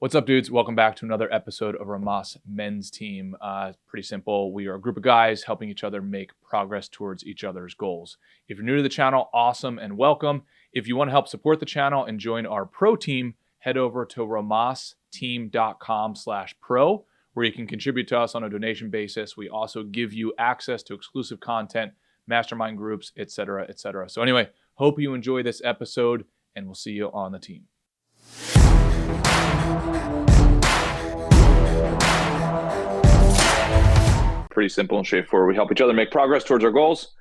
What's up, dudes? Welcome back to another episode of Rhomas Men's Team. Pretty simple. We are a group of guys helping each other make progress towards each other's goals. If you're new to the channel, awesome and welcome. If you want to help support the channel and join our pro team, head over to rhomasteam.com/pro, where you can contribute to us on a donation basis. We also give you access to exclusive content, mastermind groups, etc., etc. So anyway, hope you enjoy this episode, and we'll see you on the team. Pretty simple and straightforward. We help each other make progress towards our goals.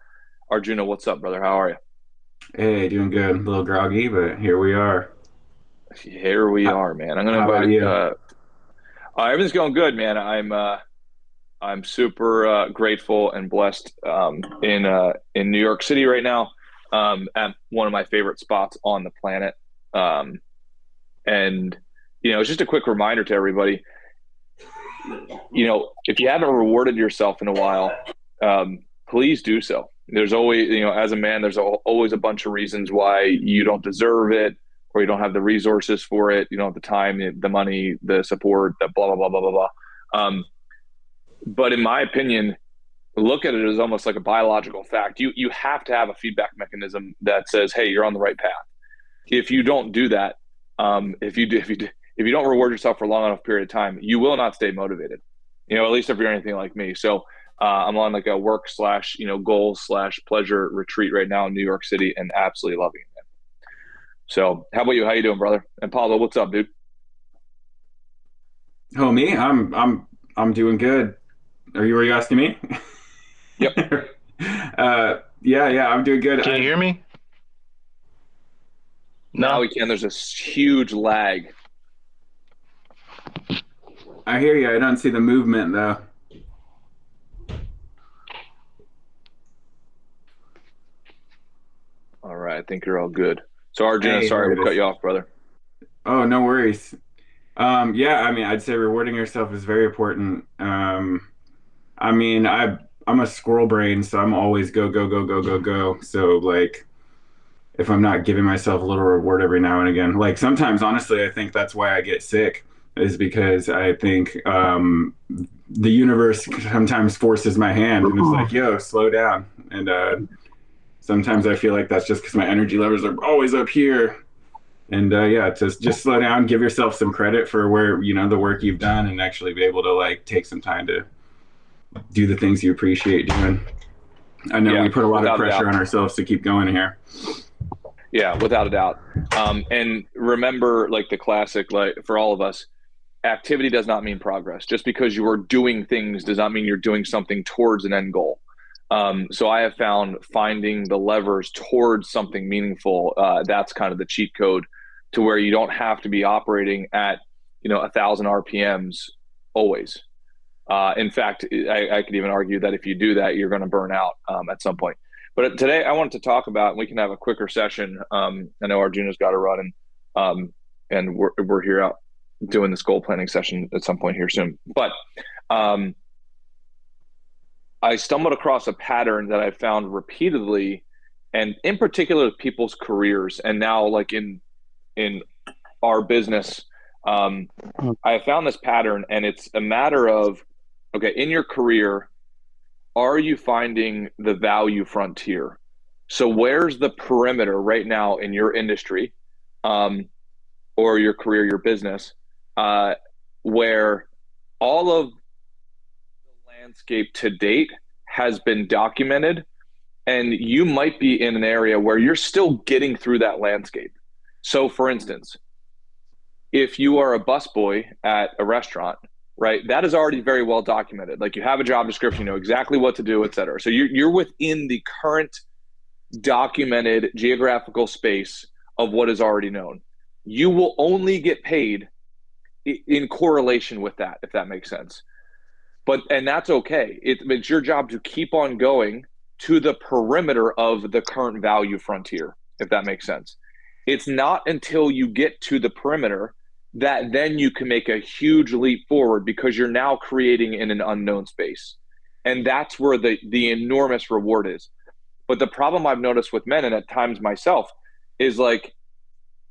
Arjuna, what's up, brother? How are you? Hey, doing good. A little groggy, but here we are. Here we are, man. I'm gonna invite you. Everything's going good, man. I'm super grateful and blessed in New York City right now, at one of my favorite spots on the planet. And it's just a quick reminder to everybody. If you haven't rewarded yourself in a while, please do so. There's always, as a man, there's always a bunch of reasons why you don't deserve it, or you don't have the resources for it. You don't have the time, the money, the support, the blah, blah, blah, blah, blah, blah. But in my opinion, look at it as almost like a biological fact. You have to have a feedback mechanism that says, hey, you're on the right path. If you don't do that, if you don't reward yourself for a long enough period of time, you will not stay motivated. At least if you're anything like me. So I'm on like a work / goal / pleasure retreat right now in New York City, and absolutely loving it, man. So how about you? How you doing, brother? And Paulo, what's up, dude? Oh, me? I'm doing good. Were you asking me? Yep. Yeah, I'm doing good. Can you hear me? No, we can. There's a huge lag. I hear you. I don't see the movement though. All right, I think you're all good. So Arjuna, sorry to cut you off, brother. Oh, no worries. Yeah, I'd say rewarding yourself is very important. I'm a squirrel brain, so I'm always go, go, go, go, go, go. So like, if I'm not giving myself a little reward every now and again, like sometimes, honestly, I think that's why I get sick, is because I think the universe sometimes forces my hand and it's like, yo, slow down. And sometimes I feel like that's just because my energy levels are always up here. And just slow down, give yourself some credit for where, the work you've done, and actually be able to like take some time to do the things you appreciate doing. I know we put a lot of pressure on ourselves to keep going here. Yeah, without a doubt. And remember, like the classic, like for all of us, activity does not mean progress. Just because you are doing things does not mean you're doing something towards an end goal. So I have found finding the levers towards something meaningful, that's kind of the cheat code to where you don't have to be operating at, 1,000 RPMs always. In fact, I could even argue that if you do that, you're going to burn out at some point. But today I wanted to talk about, and we can have a quicker session. I know Arjuna's got to run, and we're here out doing this goal planning session at some point here soon. But I stumbled across a pattern that I found repeatedly, and in particular with people's careers, and now like in our business, I found this pattern, and it's a matter of, okay, in your career, are you finding the value frontier? So where's the perimeter right now in your industry, or your career, your business, where all of the landscape to date has been documented, and you might be in an area where you're still getting through that landscape. So for instance, if you are a busboy at a restaurant, right, that is already very well documented. Like you have a job description, you know exactly what to do, et cetera. So you're within the current documented geographical space of what is already known. You will only get paid in correlation with that, if that makes sense. And that's okay. It's your job to keep on going to the perimeter of the current value frontier, if that makes sense. It's not until you get to the perimeter that then you can make a huge leap forward, because you're now creating in an unknown space. And that's where the enormous reward is. But the problem I've noticed with men, and at times myself, is like,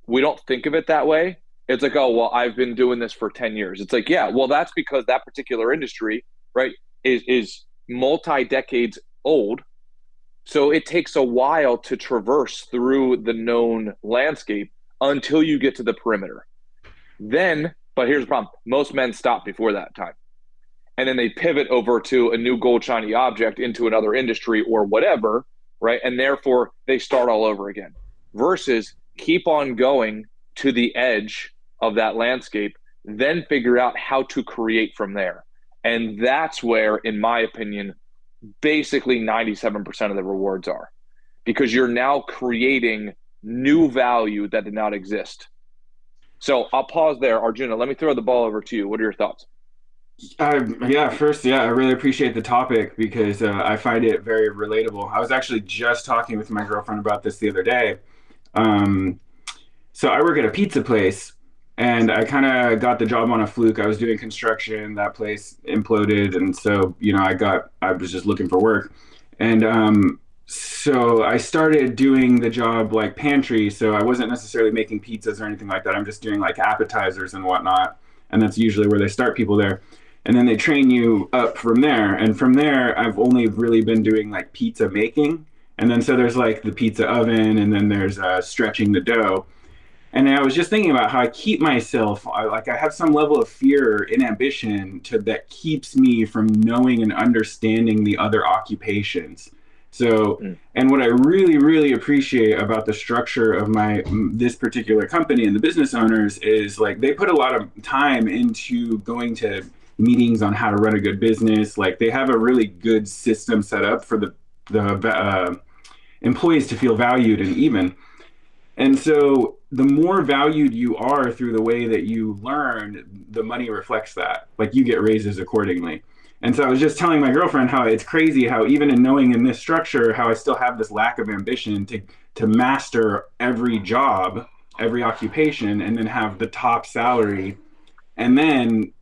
we don't think of it that way. It's like, oh, well, I've been doing this for 10 years. It's like, yeah, well, that's because that particular industry, right, is multi decades old. So it takes a while to traverse through the known landscape until you get to the perimeter. Then, but here's the problem, most men stop before that time. And then they pivot over to a new gold shiny object into another industry or whatever, right? And therefore they start all over again. Versus keep on going to the edge of that landscape, then figure out how to create from there. And that's where, in my opinion, basically 97% of the rewards are, because you're now creating new value that did not exist. So I'll pause there. Arjuna, let me throw the ball over to you. What are your thoughts? Yeah, first, yeah, I really appreciate the topic because I find it very relatable. I was actually just talking with my girlfriend about this the other day. Um, so I work at a pizza place, and I kind of got the job on a fluke. I was doing construction, that place imploded, and so I was just looking for work, and so I started doing the job like pantry. So I wasn't necessarily making pizzas or anything like that. I'm just doing like appetizers and whatnot, and that's usually where they start people there. And then they train you up from there. And from there, I've only really been doing like pizza making. And then so there's like the pizza oven, and then there's stretching the dough. And I was just thinking about how I keep myself, I have some level of fear and ambition that keeps me from knowing and understanding the other occupations. So, and what I really, really appreciate about the structure of this particular company and the business owners is like they put a lot of time into going to meetings on how to run a good business. Like they have a really good system set up for the employees to feel valued and even. And so the more valued you are through the way that you learn, the money reflects that. Like you get raises accordingly. And so I was just telling my girlfriend how it's crazy how even in knowing in this structure, how I still have this lack of ambition to master every job, every occupation, and then have the top salary, and then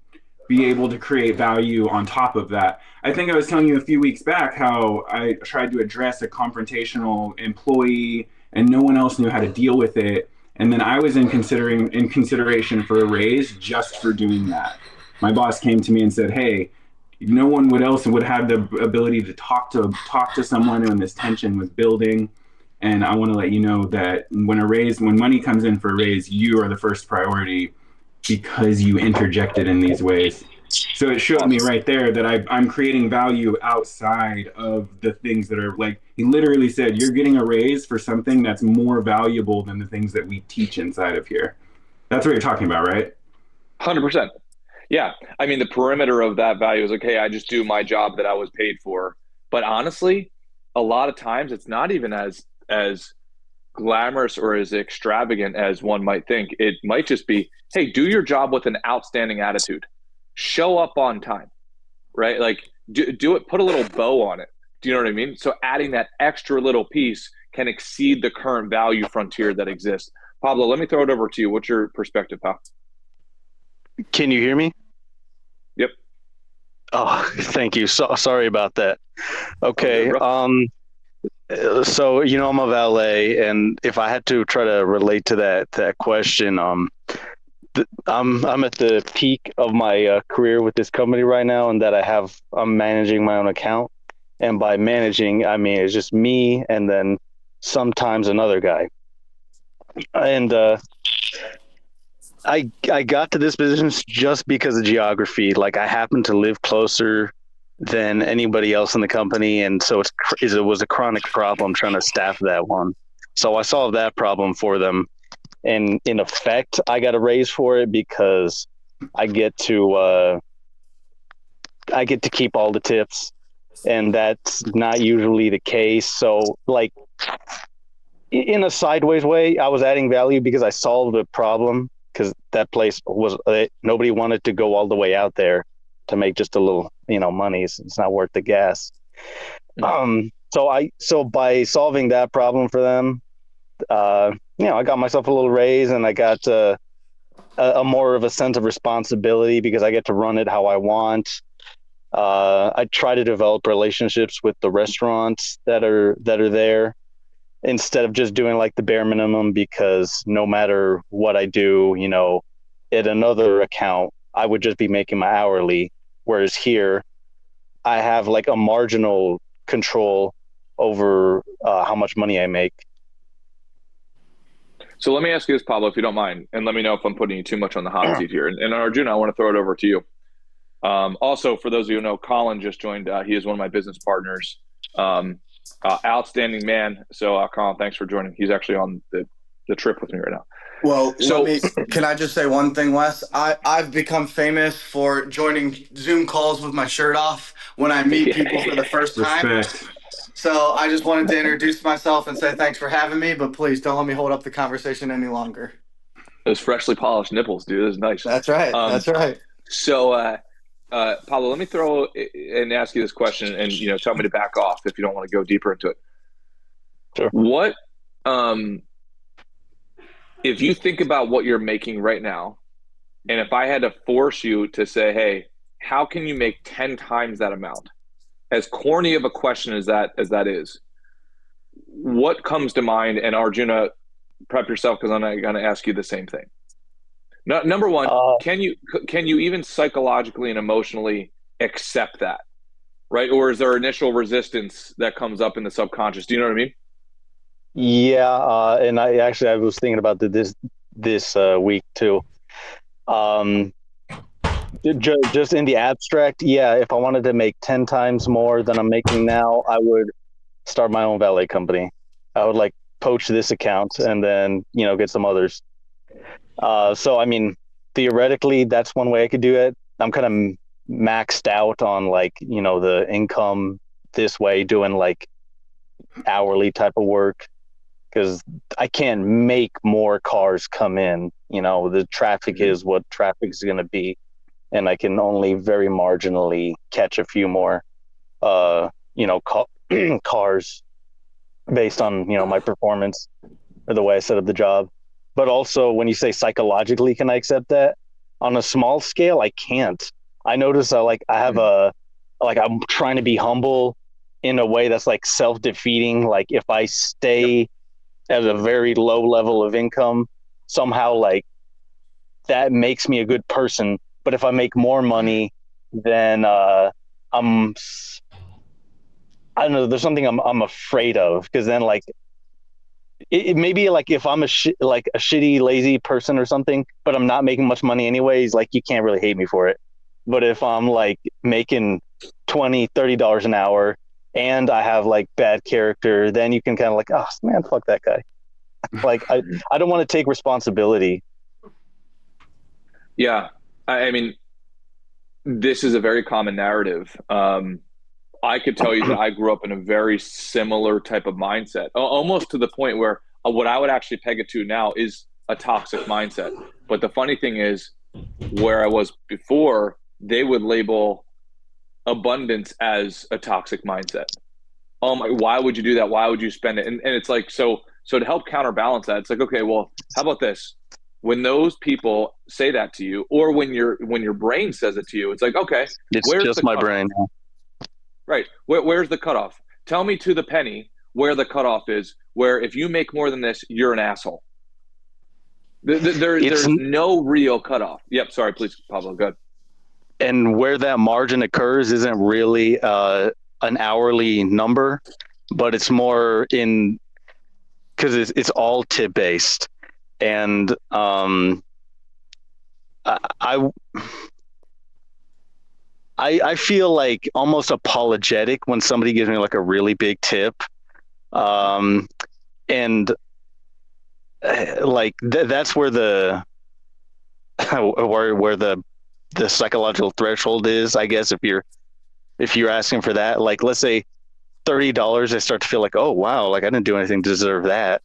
be able to create value on top of that. I think I was telling you a few weeks back how I tried to address a confrontational employee and no one else knew how to deal with it. And then I was in consideration for a raise just for doing that. My boss came to me and said, "Hey, no one else would have the ability to talk to someone when this tension was building. And I want to let you know that when money comes in for a raise, you are the first priority because you interjected in these ways." So it showed me right there that I'm creating value outside of the things that are like, he literally said, you're getting a raise for something that's more valuable than the things that we teach inside of here. That's what you're talking about, right? 100%. Yeah. I mean, the perimeter of that value is okay, I just do my job that I was paid for. But honestly, a lot of times it's not even as glamorous or as extravagant as one might think. It might just be, hey, do your job with an outstanding attitude. Show up on time, right? Like do it, put a little bow on it. Do you know what I mean? So adding that extra little piece can exceed the current value frontier that exists. Pablo, let me throw it over to you. What's your perspective, pal? Can you hear me? Yep. Oh, thank you. Sorry about that. Okay. So I'm a valet, and if I had to try to relate to that question, I'm at the peak of my career with this company right now, and that I'm managing my own account, and by managing I mean it's just me and then sometimes another guy, and I got to this position just because of geography. Like I happen to live closer than anybody else in the company, and so it was a chronic problem trying to staff that one. So I solved that problem for them, and in effect, I got a raise for it because I get to keep all the tips, and that's not usually the case. So, like in a sideways way, I was adding value because I solved a problem. Because that place was nobody wanted to go all the way out there to make just a little, money. It's not worth the gas. So by solving that problem for them, I got myself a little raise, and I got a more of a sense of responsibility because I get to run it how I want. I try to develop relationships with the restaurants that are there, instead of just doing like the bare minimum, because no matter what I do, at another account, I would just be making my hourly. Whereas here, I have like a marginal control over how much money I make. So let me ask you this, Pablo, if you don't mind, and let me know if I'm putting you too much on the hot seat here. And Arjuna, I want to throw it over to you. Also, for those of you who know, Colin just joined. He is one of my business partners. Outstanding man. So, Colin, thanks for joining. He's actually on the trip with me right now. Well, So, can I just say one thing, Wes? I've become famous for joining Zoom calls with my shirt off when I meet people for the first time. Respect. So I just wanted to introduce myself and say thanks for having me, but please don't let me hold up the conversation any longer. those freshly polished nipples, dude. That's nice. That's right. That's right. So, Pablo, let me throw and ask you this question, and tell me to back off if you don't want to go deeper into it. Sure. What, if you think about what you're making right now, and if I had to force you to say, hey, how can you make 10 times that amount? As corny of a question as that is, what comes to mind? And Arjuna, prep yourself because I'm going to ask you the same thing. No, number one, can you even psychologically and emotionally accept that, right? Or is there initial resistance that comes up in the subconscious? Do you know what I mean? Yeah, and I was thinking about this week too. Just in the abstract, yeah, if I wanted to make 10 times more than I'm making now, I would start my own valet company. I would like poach this account and then, get some others. So, I mean, theoretically, that's one way I could do it. I'm kind of maxed out on like, the income this way, doing like hourly type of work because I can't make more cars come in. The traffic is what traffic is going to be. And I can only very marginally catch a few more, cars based on, my performance or the way I set up the job. But also when you say psychologically, can I accept that? On a small scale, I can't. I notice I have I'm trying to be humble in a way that's like self-defeating. Like if I stay at a very low level of income, somehow like that makes me a good person. But if I make more money, then I don't know. There's something I'm afraid of because then like it may be like if I'm a shitty, lazy person or something, but I'm not making much money anyways. Like you can't really hate me for it. But if I'm like making $20-$30 an hour and I have like bad character, then you can kind of like, oh man, fuck that guy. Like I don't want to take responsibility. Yeah. I mean, this is a very common narrative. I could tell you that I grew up in a very similar type of mindset, almost to the point where what I would actually peg it to now is a toxic mindset. But the funny thing is, where I was before, they would label abundance as a toxic mindset. Oh my, why would you do that? Why would you spend it? And it's like, so to help counterbalance that, it's like, okay, well, how about this? When those people say that to you, or when your brain says it to you, it's like, okay, it's just my brain. Right. Where's the cutoff? Tell me to the penny where the cutoff is, where if you make more than this, you're an asshole. There's no real cutoff. Yep. Sorry, please, Pablo, go ahead. And where that margin occurs isn't really an hourly number, but it's more in because it's all tip based. And I feel like almost apologetic when somebody gives me like a really big tip, and like that's where the where the psychological threshold is, I guess. If you're asking for that, like let's say $30, I start to feel like, oh wow, like I didn't do anything to deserve that.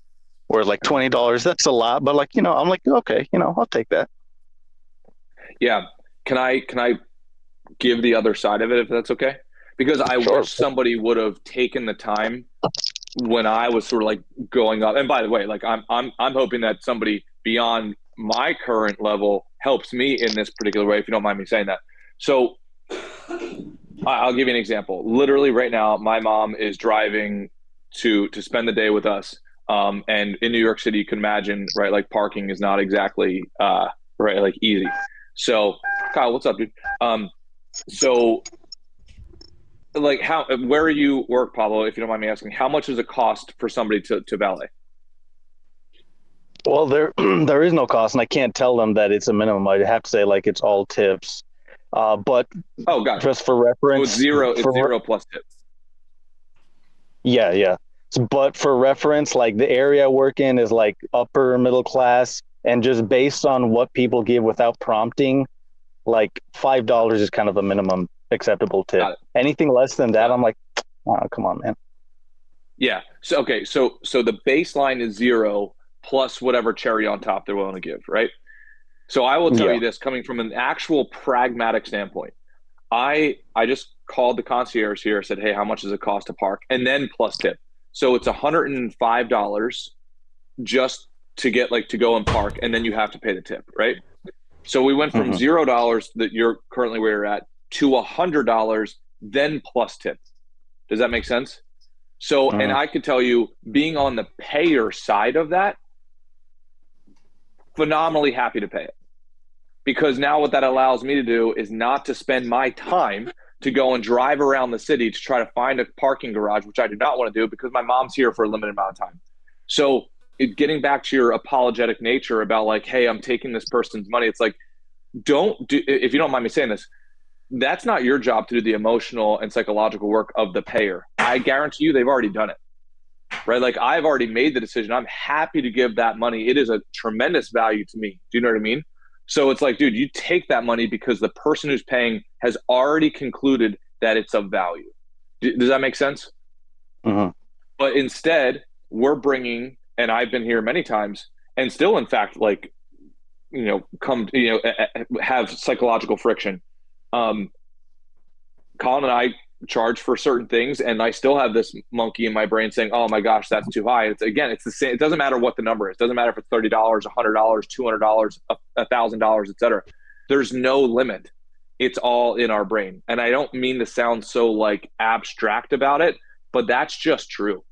Whereas like $20, that's a lot, but like I'm like okay, I'll take that. Yeah, can I give the other side of it if that's okay? Because I wish somebody would have taken the time when I was sort of like going up. And by the way, like I'm hoping that somebody beyond my current level helps me in this particular way, if you don't mind me saying that. So I'll give you an example. Literally right now, my mom is driving to spend the day with us. And in New York City, you can imagine, right? Like parking is not exactly right? Like easy. So, Kyle, what's up, dude? So like where you work, Pablo, if you don't mind me asking, how much does it cost for somebody to valet? Well, there there is no cost, and I can't tell them that it's a minimum. I have to say like it's all tips. But Oh, got it. just for So it's reference, zero. It's zero plus tips. yeah, yeah. But for reference, like the area I work in is like upper middle class, and just based on what people give without prompting, like $5 is kind of a minimum acceptable tip. Got it. Anything less than that, Got it. I'm like, oh, come on, man. Yeah. So okay. So the baseline is zero plus whatever cherry on top they're willing to give, right? So I will tell Yeah. you this, coming from an actual pragmatic standpoint. I just called the concierge here, said, "Hey, how much does it cost to park?" And then plus tip. So it's $105 just to get like to go and park, and then you have to pay the tip, right? So we went from Mhm. $0 that you're currently where you're at to $100, then plus tip. Does that make sense? So, and Mhm. I could tell you, being on the payer side of that, phenomenally happy to pay it. Because now what that allows me to do is not to spend my time to go and drive around the city to try to find a parking garage, which I do not want to do because my mom's here for a limited amount of time. So getting back to your apologetic nature about like, hey, I'm taking this person's money. It's like, don't do, if you don't mind me saying this, that's not your job to do the emotional and psychological work of the payer. I guarantee you they've already done it, right? Like I've already made the decision. I'm happy to give that money. It is a tremendous value to me. Do you know what I mean? So it's like, dude, you take that money because the person who's paying has already concluded that it's of value. Does that make sense? Mhm. But instead, we're bringing, and I've been here many times, and still, in fact, like, have psychological friction. Um, Colin and I charge for certain things, and I still have this monkey in my brain saying, "Oh my gosh, that's too high." It's the same. It doesn't matter what the number is. It doesn't matter if it's $30, $100, $200, $1,000, etc. There's no limit. It's all in our brain, and I don't mean to sound so like abstract about it, but that's just true.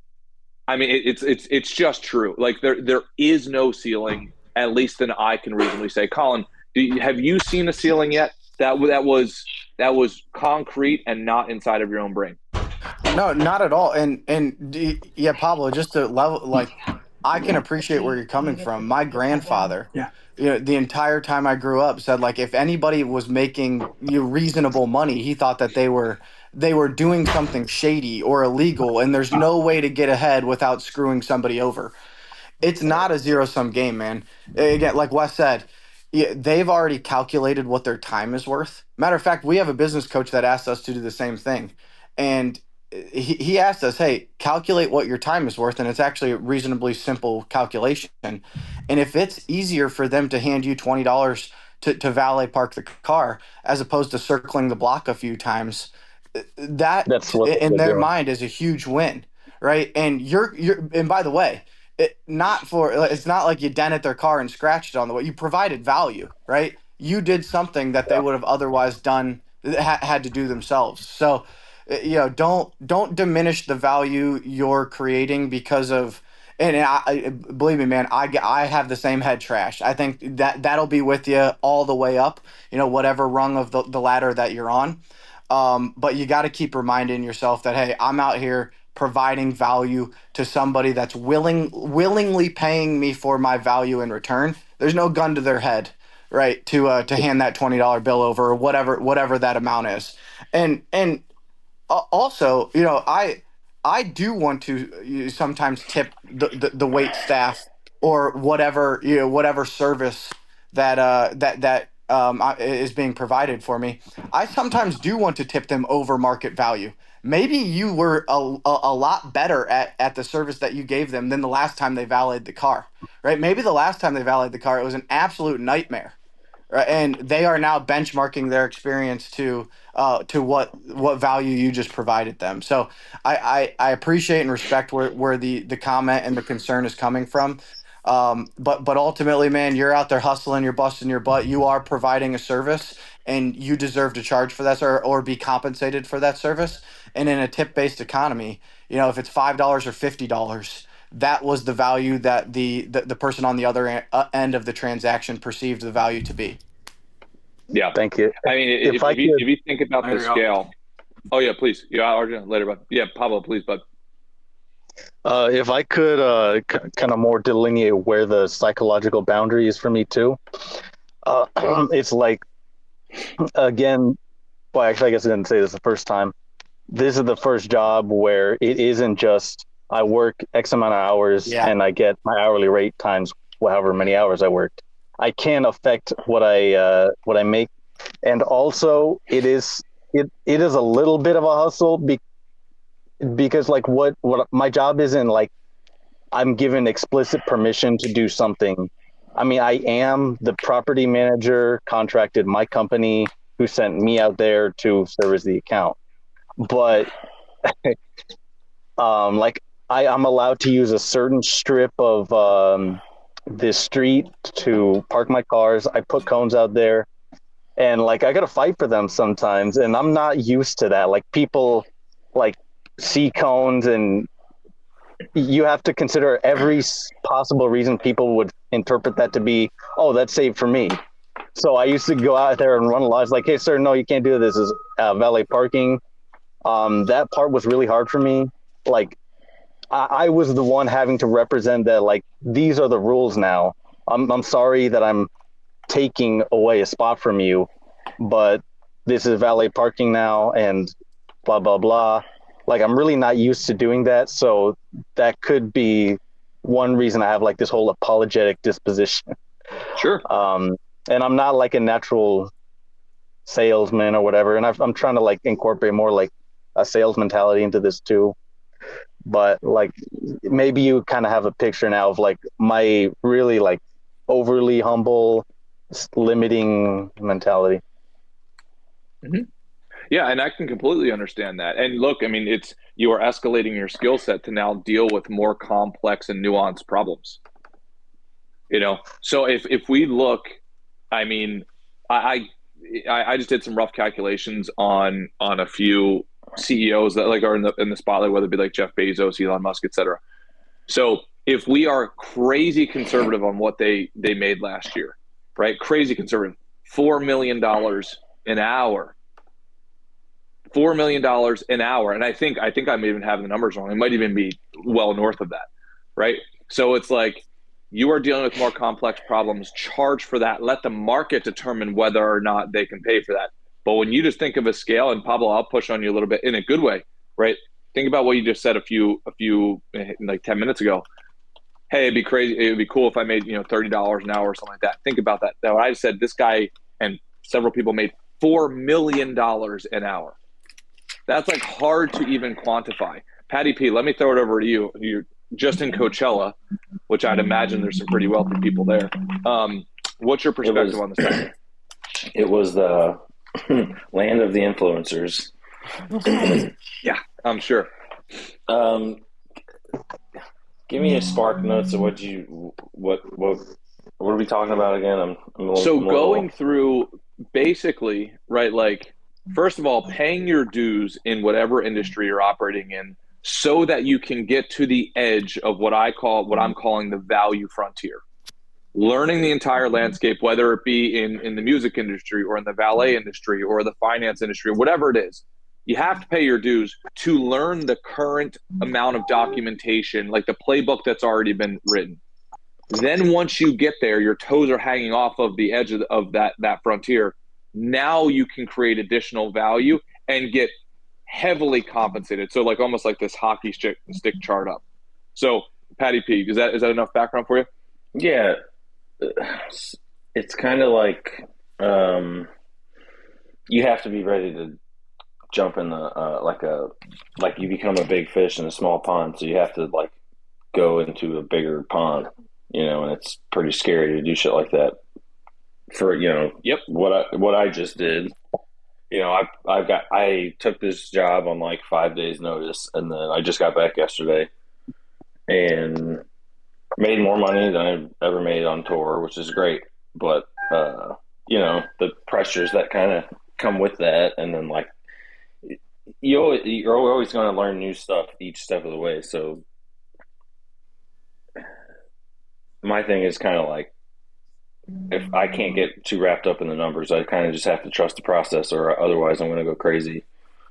I mean, it's just true. Like there is no ceiling, at least than I can reasonably say. Colin, have you seen a ceiling yet? That was concrete and not inside of your own brain. No, not at all. Yeah, Pablo, just to level, like, I can appreciate where you're coming from. My grandfather, Yeah. the entire time I grew up, said like if anybody was making reasonable money, he thought that they were doing something shady or illegal, and there's no way to get ahead without screwing somebody over. It's not a zero sum game, man. Again, like Wes said, yeah, they've already calculated what their time is worth. Matter of fact, we have a business coach that asked us to do the same thing. And he asked us, hey, calculate what your time is worth. And it's actually a reasonably simple calculation. And if it's easier for them to hand you $20 to valet park the car as opposed to circling the block a few times, that That's what in they're their doing. mind is a huge win. Right. And and by the way, it's not like you dented their car and scratched it on the way. You provided value, right? You did something that they would have otherwise done had to do themselves. So, don't diminish the value you're creating because of. And believe me, man, I have the same head trash. I think that'll be with you all the way up. Whatever rung of the ladder that you're on. But you got to keep reminding yourself that, hey, I'm out here providing value to somebody that's willingly paying me for my value in return. There's no gun to their head, right? To hand that $20 bill over or whatever that amount is. And also, I do want to sometimes tip the wait staff or whatever service that is being provided for me. I sometimes do want to tip them over market value. Maybe you were a lot better at the service that you gave them than the last time they valeted the car, right? Maybe the last time they valeted the car, it was an absolute nightmare, right? And they are now benchmarking their experience to what value you just provided them. So I appreciate and respect where the comment and the concern is coming from. But ultimately, man, you're out there hustling, you're busting your butt, you are providing a service, and you deserve to charge for that or be compensated for that service. And in a tip based economy, if it's $5 or $50, that was the value that the person on the other end of the transaction perceived the value to be. Yeah. Thank you. I mean, If I could, if you think about the scale. Oh, yeah, please. Yeah, Arjun, later, bud. Yeah, Pablo, please, bud. if I could kind of more delineate where the psychological boundary is for me too, it's like, again, well, actually, I guess I didn't say this the first time. This is the first job where it isn't just I work X amount of hours and I get my hourly rate times however many hours I worked. I can affect what I make, and also it is a little bit of a hustle because like what my job isn't like I'm given explicit permission to do something. I mean, I am the property manager contracted my company who sent me out there to service the account, but like I'm allowed to use a certain strip of this street to park my cars. I put cones out there, and like I gotta fight for them sometimes, and I'm not used to that. Like people like see cones, and you have to consider every possible reason people would interpret that to be, oh, that's saved for me. So I used to go out there and run laws like, hey, sir, no, you can't do this. This is valet parking. That part was really hard for me. Like I was the one having to represent that. Like these are the rules now. I'm sorry that I'm taking away a spot from you, but this is valet parking now, and blah blah blah. Like I'm really not used to doing that, so that could be one reason I have like this whole apologetic disposition. Sure. And I'm not like a natural salesman or whatever, and I'm trying to like incorporate more like a sales mentality into this too. But like maybe you kind of have a picture now of like my really like overly humble, limiting mentality. Mm-hmm. Yeah, and I can completely understand that. And look, I mean, you are escalating your skill set to now deal with more complex and nuanced problems. So if we look, I mean, I just did some rough calculations on a few CEOs that like are in the spotlight, whether it be like Jeff Bezos, Elon Musk, et cetera. So if we are crazy conservative on what they made last year, right? Crazy conservative, $4 million an hour. $4 million an hour. And I think I may even have the numbers wrong. It might even be well north of that. Right. So it's like you are dealing with more complex problems, charge for that. Let the market determine whether or not they can pay for that. But when you just think of a scale, and Pablo, I'll push on you a little bit in a good way, right? Think about what you just said a few like 10 minutes ago. Hey, it'd be crazy. It would be cool if I made, $30 an hour or something like that. Think about that. Now I said this guy and several people made $4 million an hour. That's like hard to even quantify. Patty P, let me throw it over to you. You're just in Coachella, which I'd imagine there's some pretty wealthy people there. What's your perspective on this? It was the land of the influencers. Yeah, I'm sure. Give me a spark notes of what are we talking about again? Going through basically, right, like first of all, paying your dues in whatever industry you're operating in so that you can get to the edge of what I'm calling the value frontier. Learning the entire landscape, whether it be in the music industry or in the valet industry or the finance industry, whatever it is, you have to pay your dues to learn the current amount of documentation, like the playbook that's already been written. Then once you get there, your toes are hanging off of the edge of that frontier. Now you can create additional value and get heavily compensated. So like almost like this hockey stick chart up. So Patty P, is that enough background for you? Yeah. It's kind of like you have to be ready to jump in the like you become a big fish in a small pond. So you have to like go into a bigger pond, and it's pretty scary to do shit like that. For Yep. What I just did, I took this job on like 5 days notice, and then I just got back yesterday and made more money than I've ever made on tour, which is great. But the pressures that kind of come with that, and then like you're always going to learn new stuff each step of the way. So my thing is kind of like, if I can't get too wrapped up in the numbers, I kind of just have to trust the process, or otherwise I'm going to go crazy,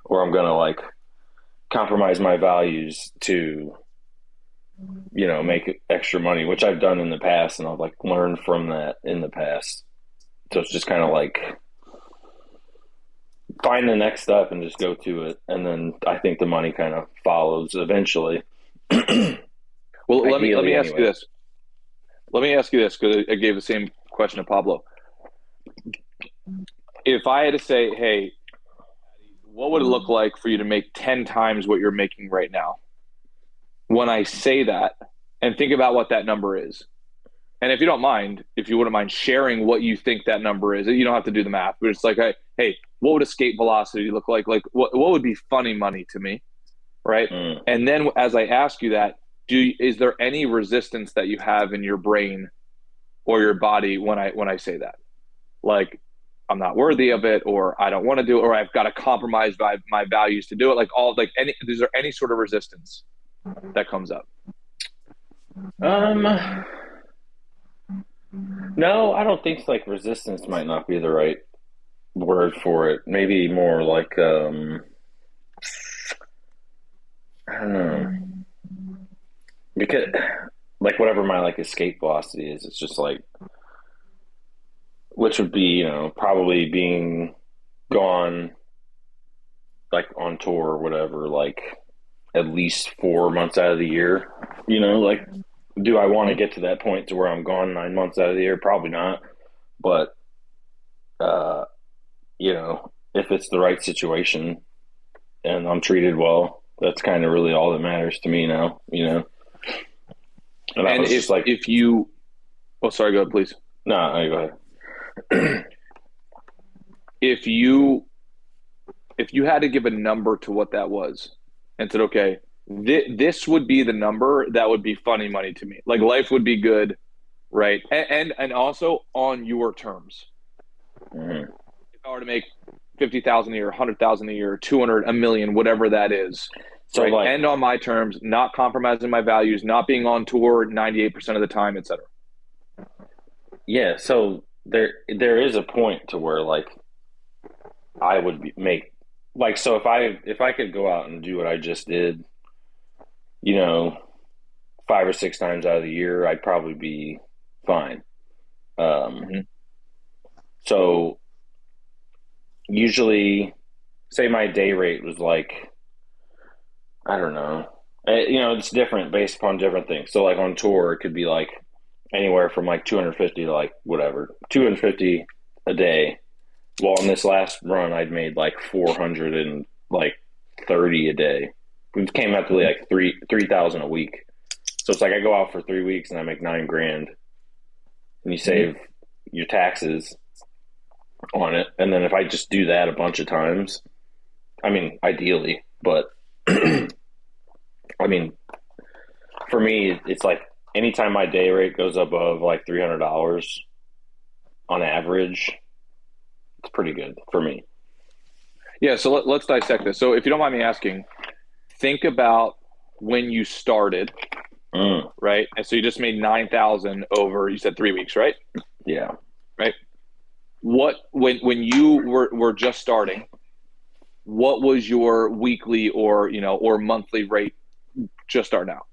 or I'm going to like compromise my values to, make extra money, which I've done in the past, and I've like learned from that in the past. So it's just kind of like find the next step and just go to it, and then I think the money kind of follows eventually. Well, let me Ideally, ask you anyway. this. Let me ask you this, because I gave the same question to Pablo. If I had to say, hey, what would it look like for you to make 10 times what you're making right now? When I say that, and think about what that number is. And if you don't mind, if you wouldn't mind sharing what you think that number is, you don't have to do the math, but it's like, hey, what would escape velocity look like? Like, what would be funny money to me, right? Mm. And then as I ask you that, is there any resistance that you have in your brain or your body when I say that? Like, I'm not worthy of it, or I don't want to do it, or I've got to compromise my values to do it. Like is there any sort of resistance that comes up? No, I don't think like resistance might not be the right word for it. Maybe more like I don't know, because like whatever my like escape velocity is, it's just like, which would be probably being gone like on tour or whatever, like at least 4 months out of the year. Like, do I want to get to that point to where I'm gone 9 months out of the year? Probably not. But uh, if it's the right situation and I'm treated well, that's kind of really all that matters to me now. And I And was just like, if you, oh, sorry, go ahead, please. no, go ahead. If you had to give a number to what that was, and said, okay, this would be the number that would be funny money to me. Like life would be good, right? And also on your terms. Mhm. If I were to make 50,000 a year, 100,000 a year, 200, a million, whatever that is, So right? like, And on my terms, not compromising my values, not being on tour 98% of the time, etc. yeah, so there is a point to where like I would make, like, so if I could go out and do what I just did, you know, 5 or 6 times out of the year, I'd probably be fine. Mm-hmm. So usually, say my day rate was like, I don't know, it's different based upon different things. So like on tour, it could be like anywhere from like 250 to like whatever, 250 a day. Well, on this last run, I'd made like 430 a day. It came out to like 3,000 a week. So it's like I go out for 3 weeks and I make 9 grand, and you save your taxes on it. And then if I just do that a bunch of times, I mean, ideally, but I mean, for me, it's like anytime my day rate goes above like $300 on average, it's pretty good for me. Yeah, so let's dissect this. So if you don't mind me asking, think about when you started, right? And so you just made 9,000 over, you said 3 weeks, right? Yeah. Right. When you were just starting, what was your weekly or monthly rate just starting out?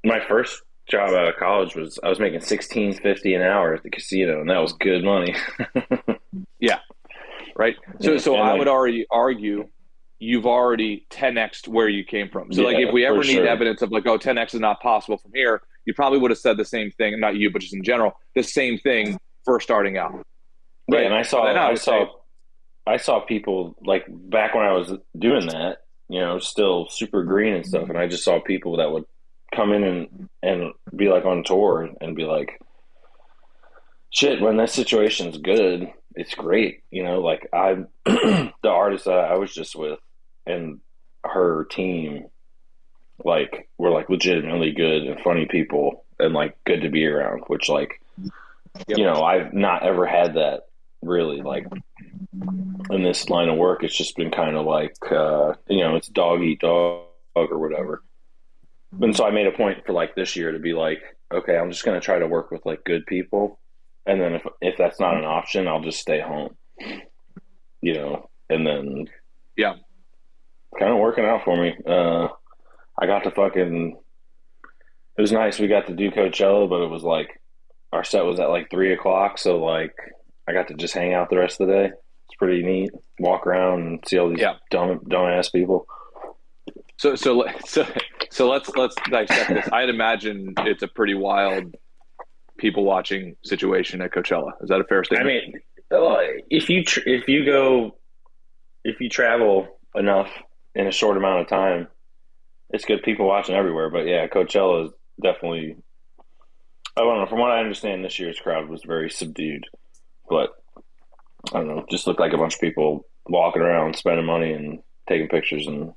My first job out of college I was making $16.50 an hour at the casino, and that was good money. Yeah. Right. So I would already argue you've already 10x'd where you came from. So like if we ever need evidence of like, 10x is not possible from here, you probably would have said the same thing, not you, but just in general, the same thing for starting out. Right. Yeah, and I saw people like back when I was doing that, still super green and stuff, and I just saw people that would come in and be like on tour and be like, shit, when that situation's good, it's great. Like the artist that I was just with and her team, like, were like legitimately good and funny people and like good to be around, which like, I've not ever had that really, like, in this line of work. It's just been kind of like, it's dog eat dog or whatever. And so I made a point for like this year to be like, okay, I'm just going to try to work with like good people. And then if that's not an option, I'll just stay home, and then Yeah. kind of working out for me. I got to it was nice. We got to do Coachella, but it was like our set was at like 3 o'clock. So like I got to just hang out the rest of the day. It's pretty neat. Walk around and see all these dumbass people. So let's dissect this. I'd imagine it's a pretty wild people watching situation at Coachella. Is that a fair statement? I mean, if you travel enough in a short amount of time, it's good people watching everywhere. But yeah, Coachella is definitely. I don't know. From what I understand, this year's crowd was very subdued. But I don't know. Just looked like a bunch of people walking around, spending money and taking pictures, and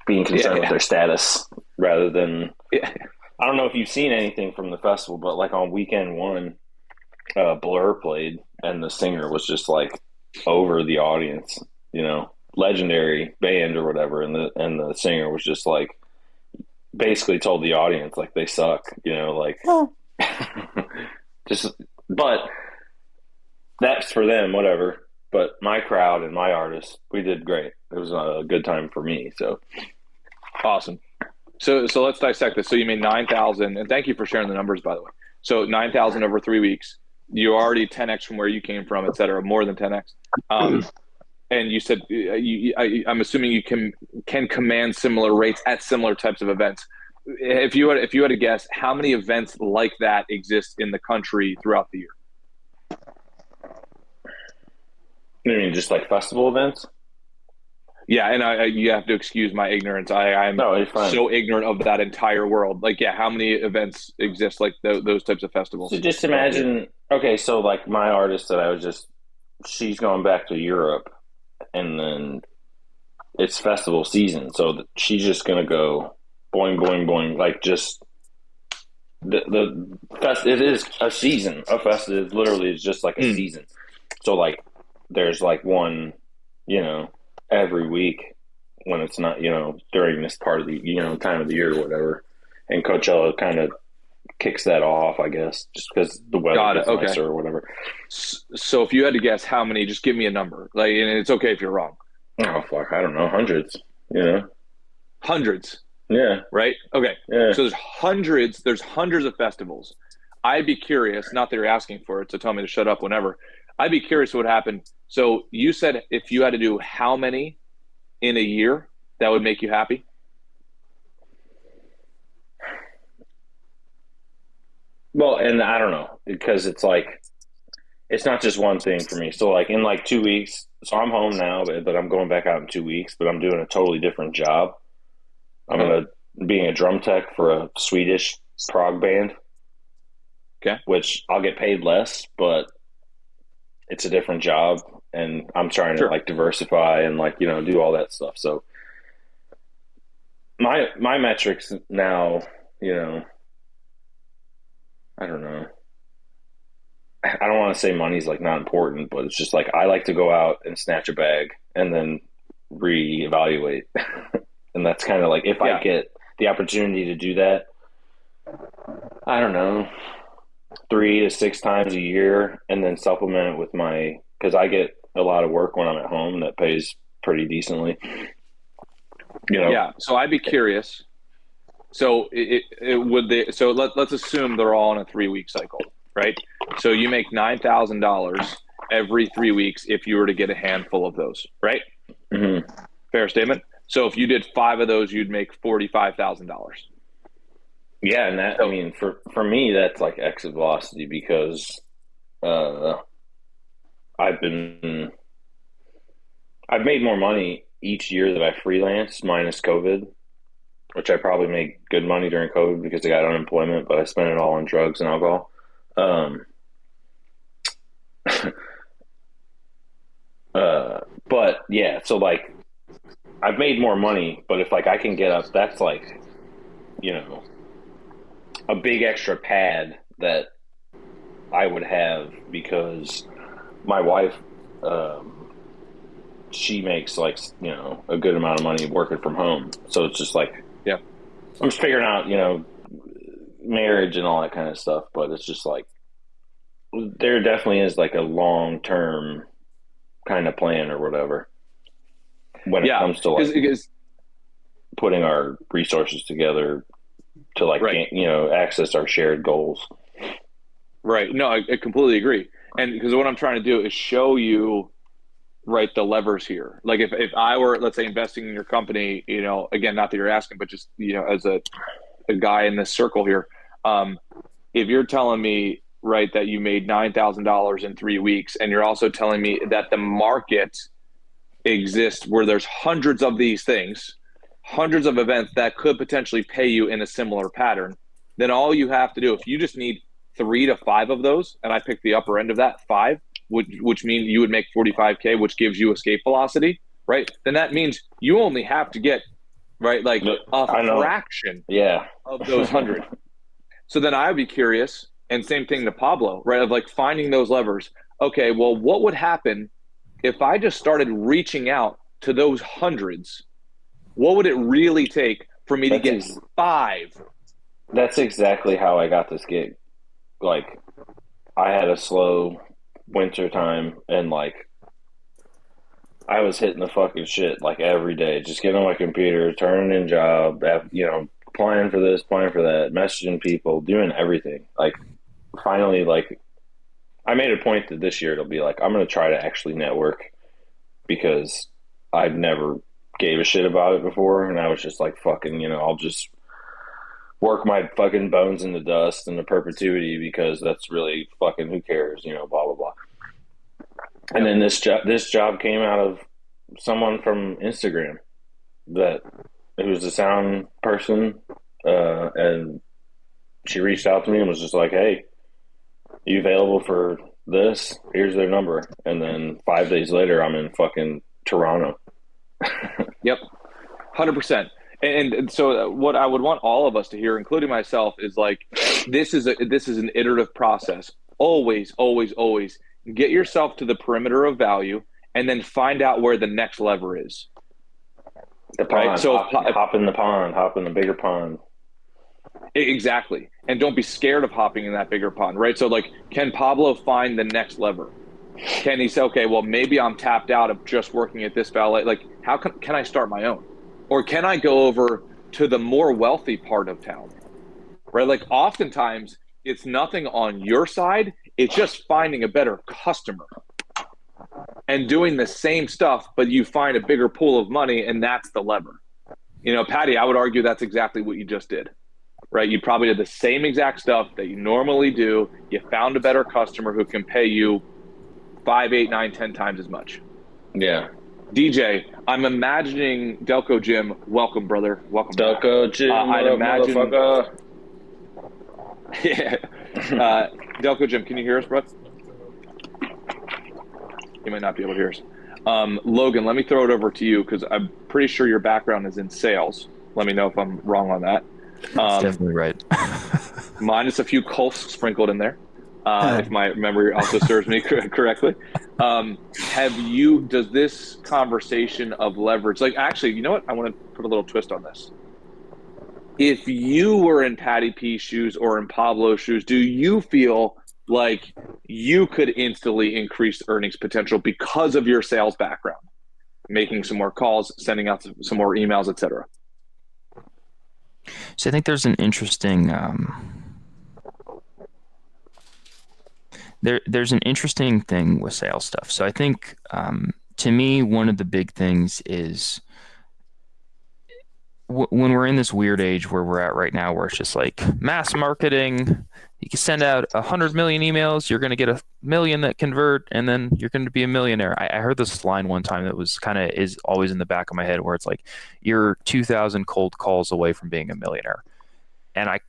being concerned with their status rather than. Yeah. I don't know if you've seen anything from the festival, but like on weekend one, Blur played, and the singer was just like over the audience, legendary band or whatever, and the singer was just like basically told the audience like they suck, like just. But that's for them, whatever. But my crowd and my artists, we did great. It was a good time for me. So awesome. So let's dissect this. So you made 9,000, and thank you for sharing the numbers, by the way. So 9,000 over 3 weeks. You're already 10x from where you came from, et cetera, more than 10x. And you said I'm assuming you can command similar rates at similar types of events. If you had to guess, how many events like that exist in the country throughout the year? You mean just like festival events? Yeah, and you have to excuse my ignorance. I'm so ignorant of that entire world. Like, yeah, how many events exist like those types of festivals? So just imagine, okay, so like my artist that she's going back to Europe, and then it's festival season, so she's just gonna go boing, boing, boing, like just it is a season. A festival literally is just like a season. So like there's like one, every week when it's not, during this part of the, time of the year or whatever. And Coachella kind of kicks that off, I guess, just because the weather is nicer or whatever. So if you had to guess how many, just give me a number. Like, and it's okay if you're wrong. Oh, fuck. I don't know. Hundreds, Hundreds. Yeah. Right? Okay. Yeah. So there's hundreds of festivals. I'd be curious, not that you're asking for it, so tell me to shut up whenever. I'd be curious what would happen. So you said if you had to do how many in a year, that would make you happy? Well, and I don't know, because it's like, it's not just one thing for me. So like in like 2 weeks, so I'm home now, but I'm going back out in 2 weeks, but I'm doing a totally different job. I'm being a drum tech for a Swedish prog band. Okay. Which I'll get paid less, but it's a different job, and I'm trying to like diversify and like, do all that stuff. So my metrics now, I don't know. I don't want to say money's like not important, but it's just like I like to go out and snatch a bag and then reevaluate. And that's kind of like if I get the opportunity to do that, I don't know, 3 to 6 times a year, and then supplement it with because I get a lot of work when I'm at home that pays pretty decently. Yeah. So I'd be curious. So let's assume they're all in a 3-week cycle, right? So you make $9,000 every 3 weeks if you were to get a handful of those, right? Mm-hmm. Fair statement. So if you did 5 of those, you'd make $45,000. Yeah, and that, I mean, for me, that's like exit velocity, because I've made more money each year that I freelance minus COVID, which I probably made good money during COVID because I got unemployment, but I spent it all on drugs and alcohol. But yeah, so like I've made more money, but if like I can get up, that's like, a big extra pad that I would have, because my wife, she makes like, a good amount of money working from home. So it's just like, yeah, I'm just figuring out, marriage and all that kind of stuff, but it's just like there definitely is like a long term kind of plan or whatever when it comes to like putting our resources together to like access our shared goals. Right. No, I completely agree. And because what I'm trying to do is show you, right, the levers here. Like if I were, let's say, investing in your company, again, not that you're asking, but just, as a guy in this circle here, if you're telling me, right, that you made $9,000 in 3 weeks, and you're also telling me that the market exists where there's hundreds of these things, hundreds of events that could potentially pay you in a similar pattern, then all you have to do, if you just need 3 to 5 of those, and I picked the upper end of that 5, which means you would make 45K, which gives you escape velocity, right? Then that means you only have to get, right, like a fraction of those 100. So then I would be curious, and same thing to Pablo, right, of like finding those levers. Okay, well, what would happen if I just started reaching out to those hundreds? What would it really take for me to get 5? That's exactly how I got this gig. Like, I had a slow winter time, and like I was hitting the fucking shit like every day, just getting on my computer, turning in job, applying for this, applying for that, messaging people, doing everything. Like, finally, like, I made a point that this year it'll be like, I'm going to try to actually network, because I've never gave a shit about it before. And I was just like, fucking, I'll just work my fucking bones in the dust into perpetuity, because that's really fucking, who cares, blah, blah, blah. And then this job came out of someone from Instagram who was a sound person, and she reached out to me and was just like, "Hey, you available for this? Here's their number." And then 5 days later, I'm in fucking Toronto. Yep, 100%. And so what I would want all of us to hear, including myself, is like, this is an iterative process. Always, always, always get yourself to the perimeter of value, and then find out where the next lever is. The pond. Right? So hop in the pond, hop in the bigger pond. Exactly. And don't be scared of hopping in that bigger pond, right? So like, can Pablo find the next lever? Can he say, okay, well, maybe I'm tapped out of just working at this valet. Like, how can I start my own? Or can I go over to the more wealthy part of town, right? Like, oftentimes it's nothing on your side. It's just finding a better customer and doing the same stuff, but you find a bigger pool of money, and that's the lever. Patty, I would argue that's exactly what you just did, right? You probably did the same exact stuff that you normally do. You found a better customer who can pay you 5, 8, 9, 10 times as much. Yeah. DJ, I'm imagining Delco Jim. Welcome, brother. Welcome. Delco Jim. I'd imagine. Yeah. Delco Jim, can you hear us, bro? You might not be able to hear us. Logan, let me throw it over to you, because I'm pretty sure your background is in sales. Let me know if I'm wrong on that. That's definitely right. Minus a few Colts sprinkled in there, if my memory also serves me correctly. Does this conversation of leverage, like, actually, you know what? I want to put a little twist on this. If you were in Patty P's shoes or in Pablo's shoes, do you feel like you could instantly increase earnings potential because of your sales background, making some more calls, sending out some more emails, etc.? So I think there's an interesting there's an interesting thing with sales stuff. So I think to me, one of the big things is when we're in this weird age where we're at right now, where it's just like mass marketing. You can send out 100 million emails, you're going to get 1 million that convert, and then you're going to be a millionaire. I heard this line one time that was is always in the back of my head, where it's like, you're 2,000 cold calls away from being a millionaire. And I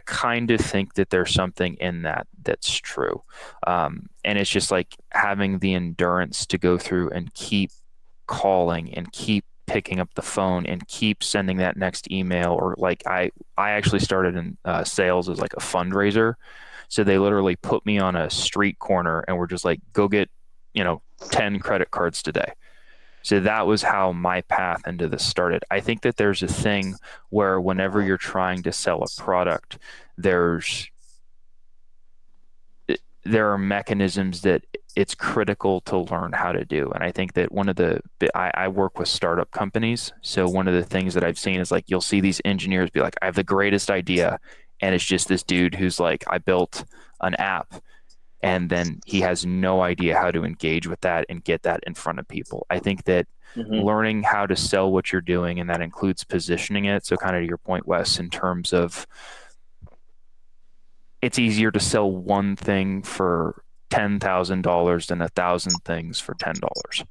kind of think that there's something in that's true. And it's just like having the endurance to go through and keep calling and keep picking up the phone and keep sending that next email. Or like I actually started in sales as like a fundraiser. So they literally put me on a street corner and were just like, go get 10 credit cards today. So that was how my path into this started. I think that there's a thing where whenever you're trying to sell a product, there are mechanisms that it's critical to learn how to do. And I think that I work with startup companies. So one of the things that I've seen is like, you'll see these engineers be like, I have the greatest idea. And it's just this dude who's like, I built an app, and then he has no idea how to engage with that and get that in front of people. I think that learning how to sell what you're doing, and that includes positioning it. So kind of to your point, Wes, in terms of, it's easier to sell one thing for $10,000 than 1,000 things for $10.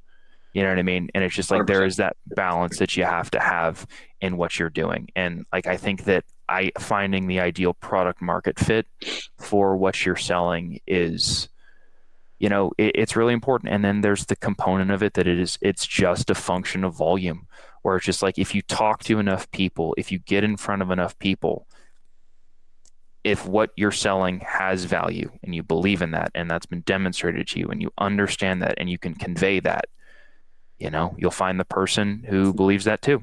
You know what I mean? And it's just like, 100%. there is that balance that you have to have in what you're doing. And like, I think that finding the ideal product market fit for what you're selling is, it's really important. And then there's the component of it that it's just a function of volume, where it's just like, if you talk to enough people, if you get in front of enough people, if what you're selling has value and you believe in that, and that's been demonstrated to you, and you understand that, and you can convey that, you'll find the person who believes that too.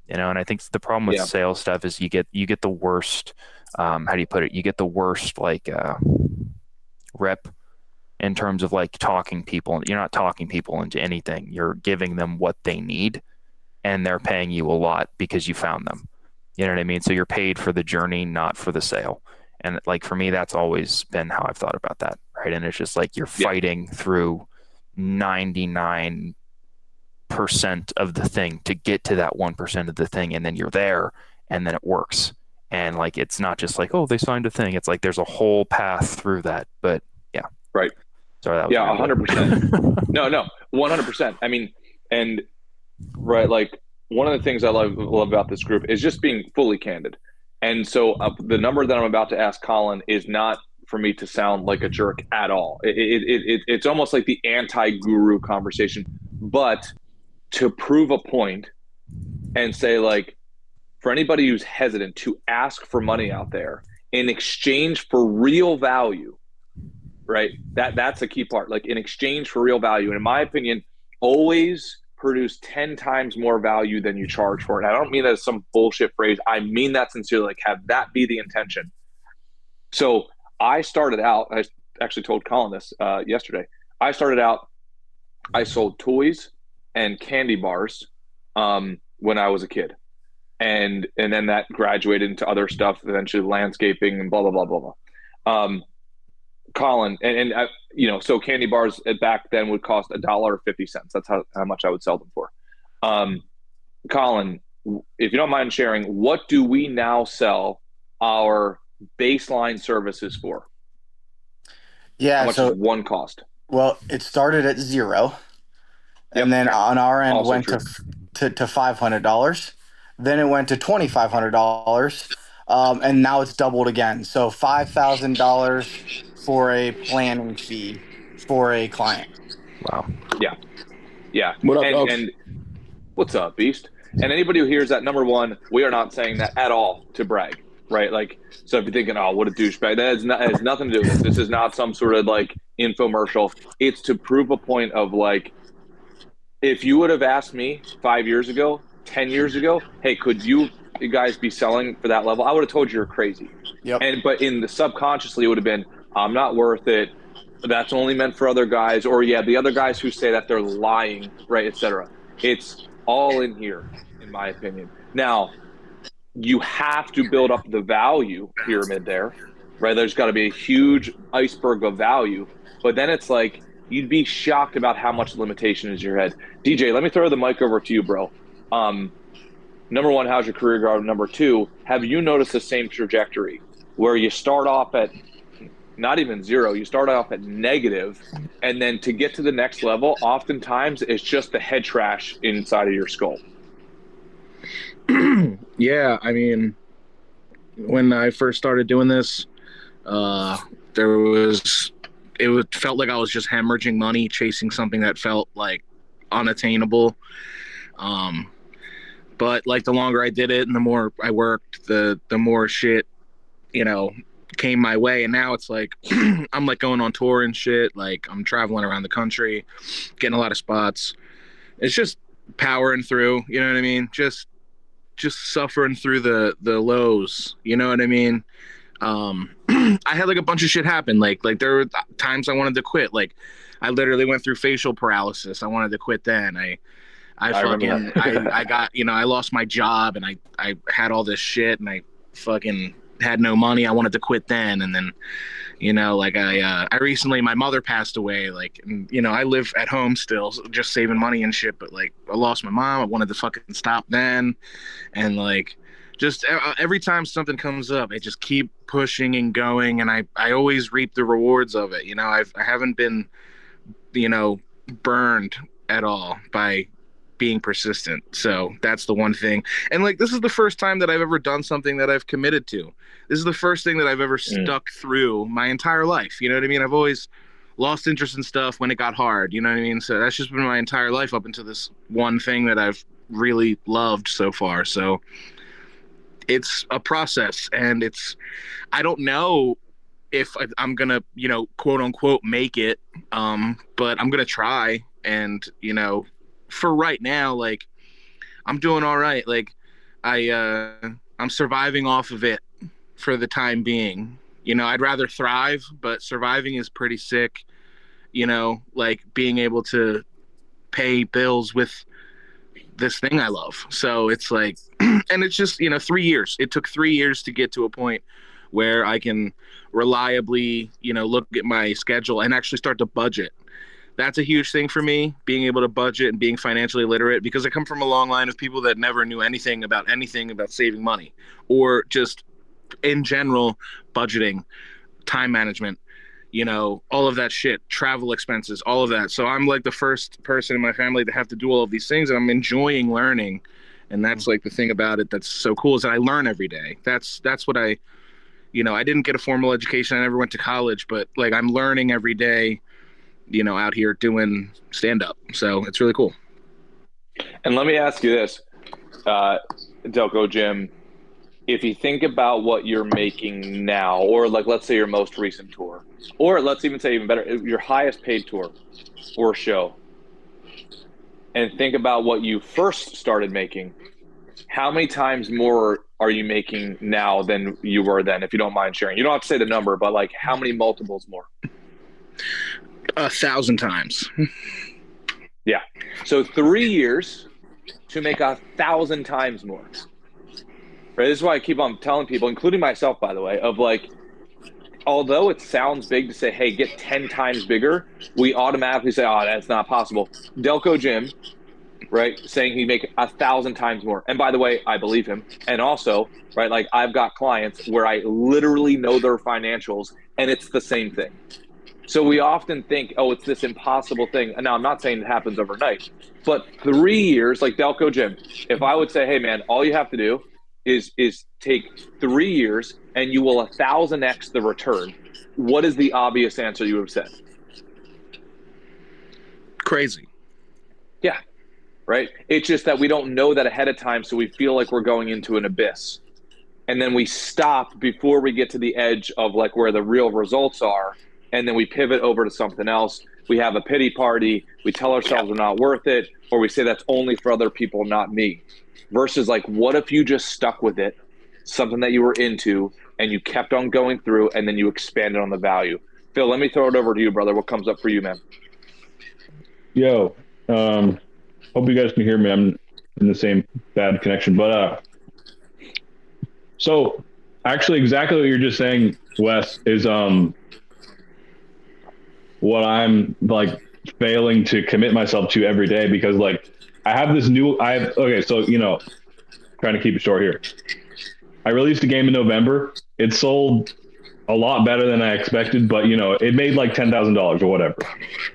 And I think the problem with sales stuff is you get the worst, how do you put it? You get the worst rep in terms of like talking people. You're not talking people into anything. You're giving them what they need, and they're paying you a lot because you found them. You know what I mean? So you're paid for the journey, not for the sale. And like, for me, that's always been how I've thought about that. Right. And it's just like, you're fighting through 99% of the thing to get to that 1% of the thing. And then you're there, and then it works. And like, it's not just like, oh, they signed a thing. It's like, there's a whole path through that. But yeah. Right. Sorry, that was 100%. No, 100%. I mean, and right, like, one of the things I love about this group is just being fully candid. And so the number that I'm about to ask Colin is not for me to sound like a jerk at all. It's almost like the anti-guru conversation, but to prove a point and say, like, for anybody who's hesitant to ask for money out there in exchange for real value, right? That's a key part. Like, in exchange for real value, and in my opinion, always produce 10 times more value than you charge for it. And I don't mean that as some bullshit phrase. I mean that sincerely. Like, have that be the intention. So I started out, I actually told Colin this yesterday. I started out, I sold toys and candy bars when I was a kid. And then that graduated into other stuff, eventually landscaping and blah, blah, blah, blah, blah. Colin, so candy bars back then would cost $1.50. That's how much I would sell them for. Colin, if you don't mind sharing, what do we now sell our baseline services for? Yeah. How much is one cost? Well, it started at $0, and then on our end Also went true. to $500. Then it went to $2,500, and now it's doubled again. So $5,000 for a planning fee for a client. Wow. Yeah. What up, and what's up, Beast? And anybody who hears that, number one, we are not saying that at all to brag, right? Like, so if you're thinking, oh, what a douchebag, that has nothing to do with this. This is not some sort of like infomercial. It's to prove a point of, like, if you would have asked me 5 years ago, 10 years ago, hey, could you guys be selling for that level? I would have told you you're crazy. Yep. But in the subconsciously, it would have been, I'm not worth it. That's only meant for other guys. Or the other guys who say that, they're lying, right, etc. It's all in here, in my opinion. Now, you have to build up the value pyramid there, right? There's got to be a huge iceberg of value. But then it's like, you'd be shocked about how much limitation is in your head. DJ, let me throw the mic over to you, bro. Number one, how's your career going? Number two, have you noticed the same trajectory where you start off at not even zero, you start off at negative, and then to get to the next level, oftentimes it's just the head trash inside of your skull? Yeah, I mean, when I first started doing this, it felt like I was just hemorrhaging money, chasing something that felt like unattainable. But like, the longer I did it and the more I worked, the more shit, came my way. And now it's like, I'm like going on tour and shit. Like, I'm traveling around the country, getting a lot of spots. It's just powering through, you know what I mean? Just suffering through the lows, you know what I mean? I had like a bunch of shit happen. Like there were times I wanted to quit. Like I literally went through facial paralysis. I wanted to quit then. I got, I lost my job and I had all this shit and I fucking had no money. I wanted to quit then. And then, like I recently, my mother passed away, like, and, I live at home still, just saving money and shit. But like, I lost my mom. I wanted to fucking stop then. And like, just every time something comes up, I just keep pushing and going. And I always reap the rewards of it. I haven't been, burned at all by being persistent. So that's the one thing. And like, this is the first time that I've ever done something that I've committed to. This is the first thing that I've ever stuck through my entire life. You know what I mean? I've always lost interest in stuff when it got hard. You know what I mean? So that's just been my entire life up until this one thing that I've really loved so far. So it's a process, and I don't know if I'm going to, quote unquote, make it. But I'm going to try. And, for right now, like, I'm doing all right. Like I'm surviving off of it for the time being. I'd rather thrive, but surviving is pretty sick. Like being able to pay bills with this thing I love. So it's like, and it's just, 3 years. It took 3 years to get to a point where I can reliably, look at my schedule and actually start to budget. That's a huge thing for me, being able to budget and being financially literate, because I come from a long line of people that never knew anything about saving money or just in general budgeting, time management, all of that shit, travel expenses, all of that. So I'm like the first person in my family to have to do all of these things, and I'm enjoying learning. And that's like the thing about it that's so cool, is that I learn every day. That's what I didn't get a formal education. I never went to college, but like I'm learning every day, out here doing stand-up. So it's really cool. And let me ask you this, Delco Jim, if you think about what you're making now, or like, let's say your most recent tour, or let's even say even better, your highest paid tour or show, and think about what you first started making, how many times more are you making now than you were then, if you don't mind sharing? You don't have to say the number, but like how many multiples more? 1,000 times. Yeah. So 3 years to make 1,000 times more. Right. This is why I keep on telling people, including myself, by the way, of like, although it sounds big to say, hey, get 10 times bigger, we automatically say, oh, that's not possible. Delco Jim, right, saying he'd make 1,000 times more. And by the way, I believe him. And also, right, like I've got clients where I literally know their financials and it's the same thing. So we often think, oh, it's this impossible thing. And now I'm not saying it happens overnight, but 3 years, like Delco Jim, if I would say, hey man, all you have to do is take 3 years and you will 1,000x the return, what is the obvious answer you have said? Crazy. Yeah. Right. It's just that we don't know that ahead of time. So we feel like we're going into an abyss. And then we stop before we get to the edge of like where the real results are. And then we pivot over to something else. We have a pity party. We tell ourselves we're not worth it, or we say that's only for other people, not me. Versus like, what if you just stuck with it, something that you were into, and you kept on going through, and then you expanded on the value? Phil, let me throw it over to you, brother. What comes up for you, man? Yo, hope you guys can hear me. I'm in the same bad connection, but so actually exactly what you're just saying, Wes, is what I'm like failing to commit myself to every day, because like trying to keep it short here. I released a game in November. It sold a lot better than I expected, but it made like $10,000 or whatever.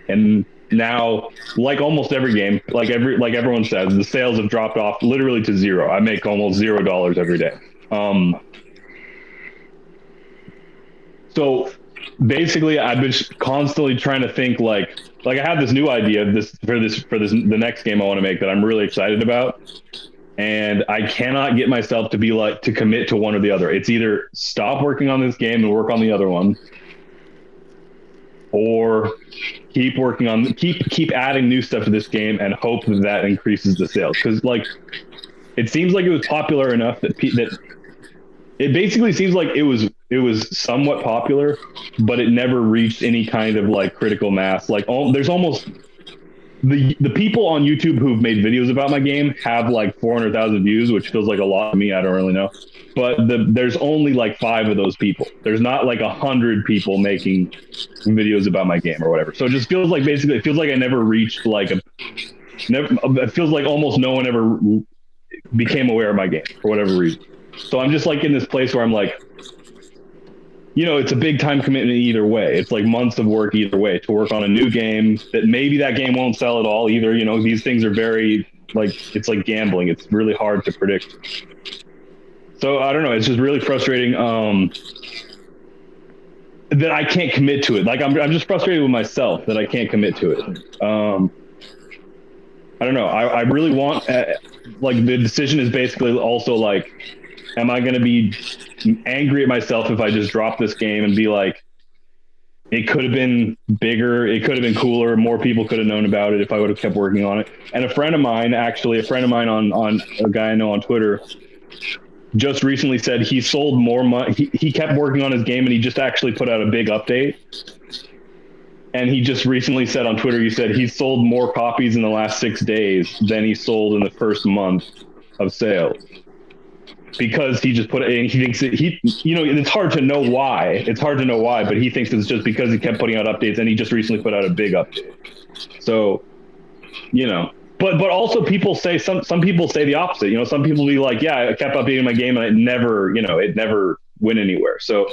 And now, like almost every game, like everyone says, the sales have dropped off literally to zero. I make almost $0 every day. So basically, I've been constantly trying to think like I have this new idea of the next game I want to make that I'm really excited about, and I cannot get myself to commit to one or the other. It's either stop working on this game and work on the other one, or keep working on keep adding new stuff to this game and hope that increases the sales, because like it seems like it was popular enough that it basically seems like it was somewhat popular, but it never reached any kind of like critical mass. Like there's almost the people on YouTube who've made videos about my game have like 400,000 views, which feels like a lot to me. I don't really know, but there's only like 5 of those people. There's not like 100 people making videos about my game or whatever. So it just feels like basically it feels like I never reached like it feels like almost no one ever became aware of my game for whatever reason. So I'm just like in this place where I'm like, you know, it's a big time commitment either way. It's like months of work either way to work on a new game that maybe that game won't sell at all either. You know, these things are very like, it's like gambling. It's really hard to predict. So I don't know. It's just really frustrating that I can't commit to it. Like I'm just frustrated with myself that I can't commit to it. I don't know. I really want, like the decision is basically also like, am I going to be angry at myself if I just drop this game and be like, it could have been bigger, it could have been cooler, more people could have known about it if I would have kept working on it. And a friend of mine on a guy I know on Twitter just recently said he sold more money. He kept working on his game and he just actually put out a big update. And he just recently said on Twitter, he said he sold more copies in the last 6 days than he sold in the first month of sales. Because he just put it in, he thinks that you know, it's hard to know why. But he thinks it's just because he kept putting out updates, and he just recently put out a big update. So, you know, but also people say some people say the opposite. You know, some people be like, yeah, I kept updating my game and it never went anywhere. So,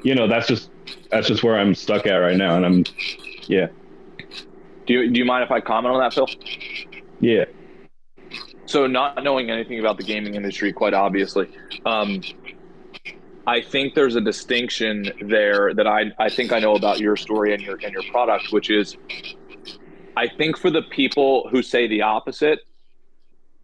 you know, that's just where I'm stuck at right now, and yeah. Do you mind if I comment on that, Phil? Yeah. So not knowing anything about the gaming industry, quite obviously, I think there's a distinction there that I think I know about your story and your product, which is, I think for the people who say the opposite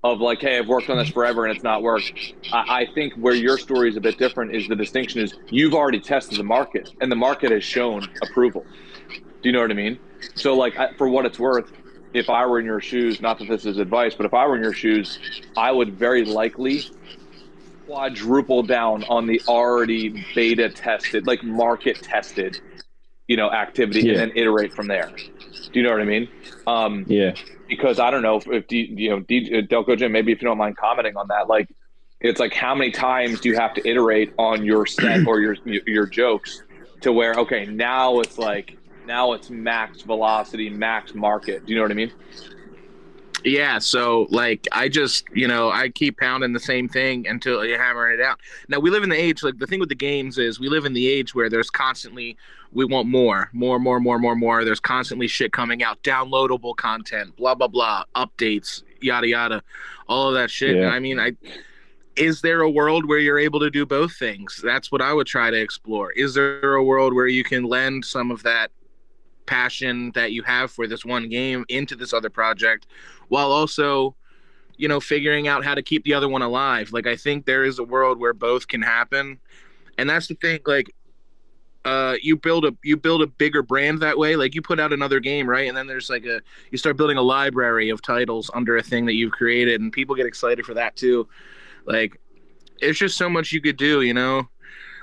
of like, hey, I've worked on this forever and it's not worked, I think where your story is a bit different is the distinction is you've already tested the market and the market has shown approval. Do you know what I mean? So like, for what it's worth, if I were in your shoes, not that this is advice, but if I were in your shoes, I would very likely quadruple down on the already beta tested, like market tested, you know, activity, and then iterate from there. Do you know what I mean? Yeah. Because I don't know if Delco Jim, maybe if you don't mind commenting on that, like it's like how many times do you have to iterate on your set or your jokes to where okay, now it's max velocity, max market. Do you know what I mean? Yeah, so like I just, you know, I keep pounding the same thing until you hammer it out. Now we live in the age, like the thing with the games is we live in the age where there's constantly, we want more. There's constantly shit coming out, downloadable content, blah, blah, blah, updates, yada, yada, all of that shit. Yeah. I mean, is there a world where you're able to do both things? That's what I would try to explore. Is there a world where you can lend some of that passion that you have for this one game into this other project while also, you know, figuring out how to keep the other one alive? Like I think there is a world where both can happen, and that's the thing. Like you build a bigger brand that way. Like you put out another game, right, and then there's like you start building a library of titles under a thing that you've created, and people get excited for that too. Like it's just so much you could do, you know.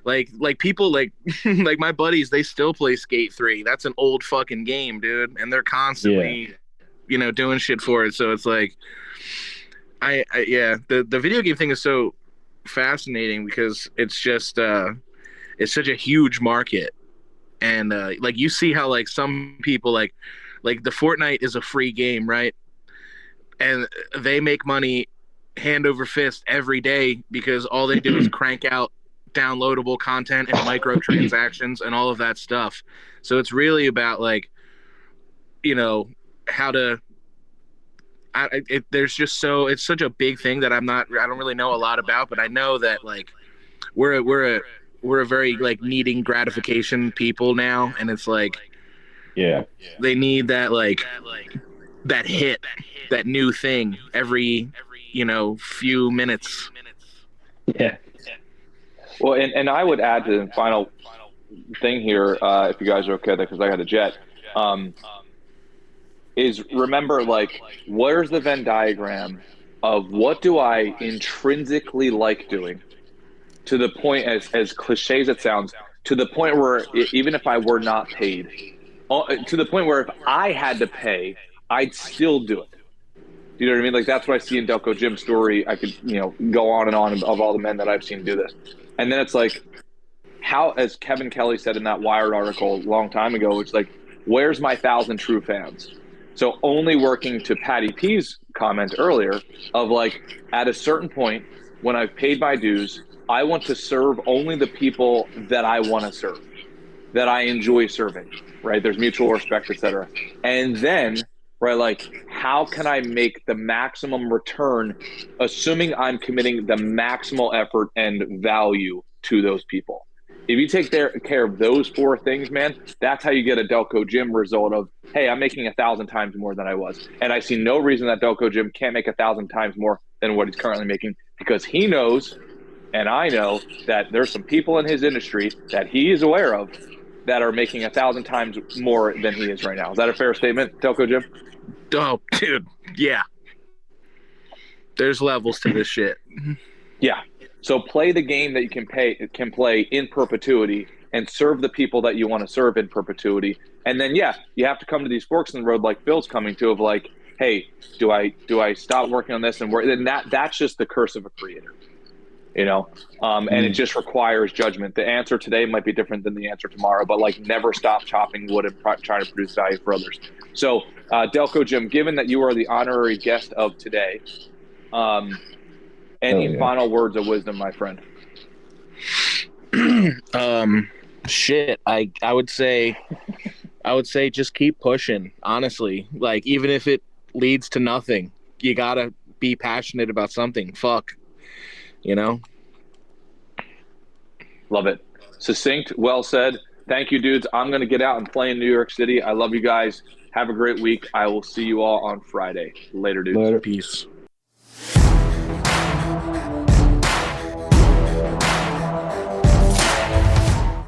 Like people like like my buddies, they still play Skate 3. That's an old fucking game, dude, and they're constantly, you know, doing shit for it. So it's like, I the video game thing is so fascinating because it's just it's such a huge market, and like you see how like some people like the Fortnite is a free game, right? And they make money hand over fist every day because all they do is crank out downloadable content and microtransactions and all of that stuff. So it's really about like, you know, how to there's just it's such a big thing that I don't really know a lot about, but I know that like we're a very like needing gratification people now, and it's like they need that like that hit, that new thing every, you know, few minutes. Yeah. Well, and I would add to the final thing here, if you guys are okay with it, because I got a jet, is remember, like, where's the Venn diagram of what do I intrinsically like doing, to the point, as cliche as it sounds, to the point where even if I were not paid, to the point where if I had to pay, I'd still do it. You know what I mean? Like, that's what I see in Delco Jim's story. I could, go on and on of all the men that I've seen do this. And then it's like, how, as Kevin Kelly said in that Wired article a long time ago, it's like, where's my 1,000 true fans? So only working to Patty P's comment earlier of like, at a certain point, when I've paid my dues, I want to serve only the people that I want to serve, that I enjoy serving, right? There's mutual respect, etc. And then, right, like, how can I make the maximum return, assuming I'm committing the maximal effort and value to those people? If you take care of those four things, man, that's how you get a Delco Jim result of, hey, I'm making 1,000 times more than I was. And I see no reason that Delco Jim can't make 1,000 times more than what he's currently making, because he knows, and I know, that there's some people in his industry that he is aware of that are making 1,000 times more than he is right now. Is that a fair statement, Delco Jim? Oh, dude, yeah. There's levels to this shit. Yeah. So play the game that you can play in perpetuity, and serve the people that you want to serve in perpetuity. And then, yeah, you have to come to these forks in the road like Phil's coming to, of like, hey, do I stop working on this and work? And that's just the curse of a creator, and it just requires judgment. The answer today might be different than the answer tomorrow, but like, never stop chopping wood and trying to produce value for others. So, Delco Jim, given that you are the honorary guest of today, any final words of wisdom, my friend? Shit. I would say just keep pushing, honestly. Like, even if it leads to nothing, you gotta be passionate about something. Fuck. Love it. Succinct, well said. Thank you, dudes. I'm going to get out and play in New York City. I love you guys. Have a great week. I will see you all on Friday. Later, dudes. Later. Peace.